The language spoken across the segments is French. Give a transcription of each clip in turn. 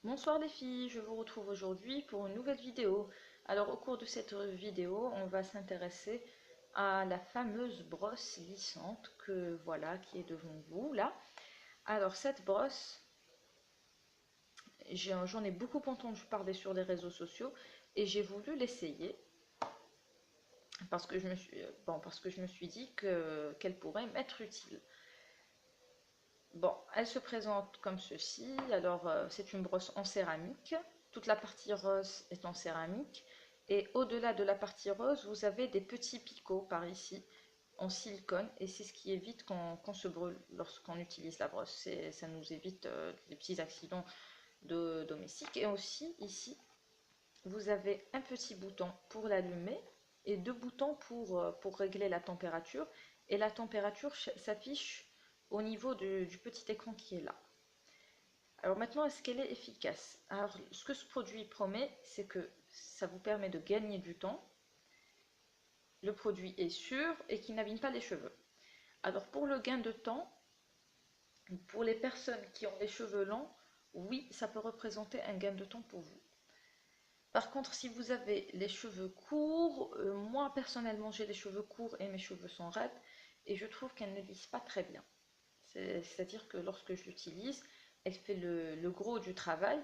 Bonsoir les filles, je vous retrouve aujourd'hui pour une nouvelle vidéo. Alors au cours de cette vidéo, on va s'intéresser à la fameuse brosse lissante que voilà qui est devant vous là. Alors cette brosse, j'en ai beaucoup entendu parler sur les réseaux sociaux et j'ai voulu l'essayer parce que je me suis dit qu'elle pourrait m'être utile. Bon, elle se présente comme ceci. Alors, c'est une brosse en céramique. Toute la partie rose est en céramique. Et au-delà de la partie rose, vous avez des petits picots par ici en silicone. Et c'est ce qui évite qu'on se brûle lorsqu'on utilise la brosse. Ça nous évite les petits accidents domestiques. Et aussi, ici, vous avez un petit bouton pour l'allumer et deux boutons pour régler la température. Et la température s'affiche au niveau du petit écran qui est là. Alors maintenant, est-ce qu'elle est efficace? Alors, ce que ce produit promet, c'est que ça vous permet de gagner du temps. Le produit est sûr et qui n'abîme pas les cheveux. Alors, pour le gain de temps, pour les personnes qui ont les cheveux longs, oui, ça peut représenter un gain de temps pour vous. Par contre, si vous avez les cheveux courts, moi personnellement j'ai les cheveux courts et mes cheveux sont raides et je trouve qu'elle ne lisse pas très bien. C'est-à-dire que lorsque je l'utilise, elle fait le gros du travail,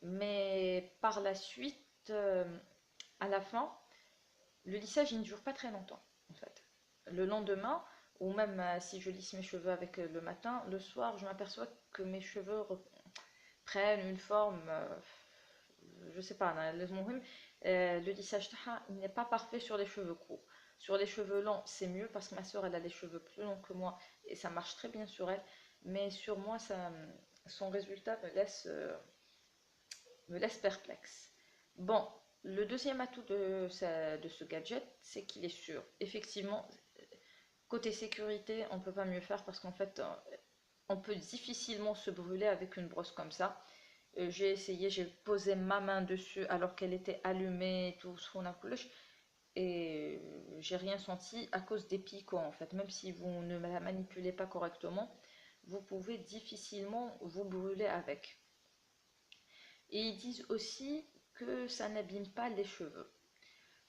mais par la suite, à la fin, le lissage il ne dure pas très longtemps en fait. Le lendemain, ou même si je lisse mes cheveux avec le matin, le soir je m'aperçois que mes cheveux prennent une forme, je sais pas, le lissage n'est pas parfait sur les cheveux courts. Sur les cheveux longs, c'est mieux parce que ma soeur elle a les cheveux plus longs que moi et ça marche très bien sur elle. Mais sur moi, son résultat me laisse perplexe. Bon, le deuxième atout de ce gadget, c'est qu'il est sûr. Effectivement, côté sécurité, on ne peut pas mieux faire parce qu'en fait, on peut difficilement se brûler avec une brosse comme ça. J'ai essayé, j'ai posé ma main dessus alors qu'elle était allumée et tout, et j'ai rien senti à cause des picots en fait. Même si vous ne la manipulez pas correctement, vous pouvez difficilement vous brûler avec. Et ils disent aussi que ça n'abîme pas les cheveux.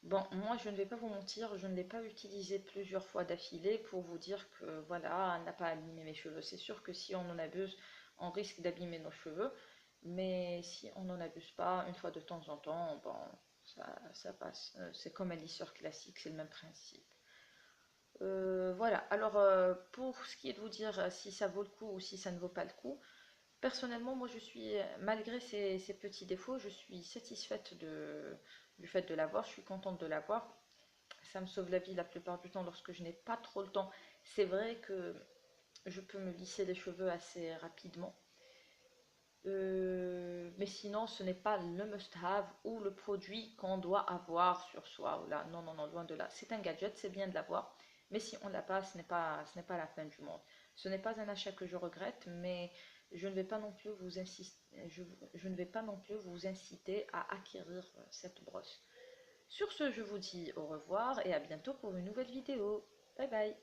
Bon, moi je ne vais pas vous mentir, je ne l'ai pas utilisé plusieurs fois d'affilée pour vous dire que voilà, elle n'a pas abîmé mes cheveux. C'est sûr que si on en abuse, on risque d'abîmer nos cheveux. Mais si on n'en abuse pas, une fois de temps en temps, bon, ça passe. C'est comme un lisseur classique, c'est le même principe. Voilà, alors pour ce qui est de vous dire si ça vaut le coup ou si ça ne vaut pas le coup, personnellement, moi je suis, malgré ces petits défauts, je suis satisfaite du fait de l'avoir, je suis contente de l'avoir. Ça me sauve la vie la plupart du temps lorsque je n'ai pas trop le temps. C'est vrai que je peux me lisser les cheveux assez rapidement. Mais sinon, ce n'est pas le must-have ou le produit qu'on doit avoir sur soi. Là. Non, non, non, loin de là. C'est un gadget, c'est bien de l'avoir. Mais si on l'a pas, ce n'est pas la fin du monde. Ce n'est pas un achat que je regrette, mais je ne vais pas non plus vous insister, je ne vais pas non plus vous inciter à acquérir cette brosse. Sur ce, je vous dis au revoir et à bientôt pour une nouvelle vidéo. Bye bye.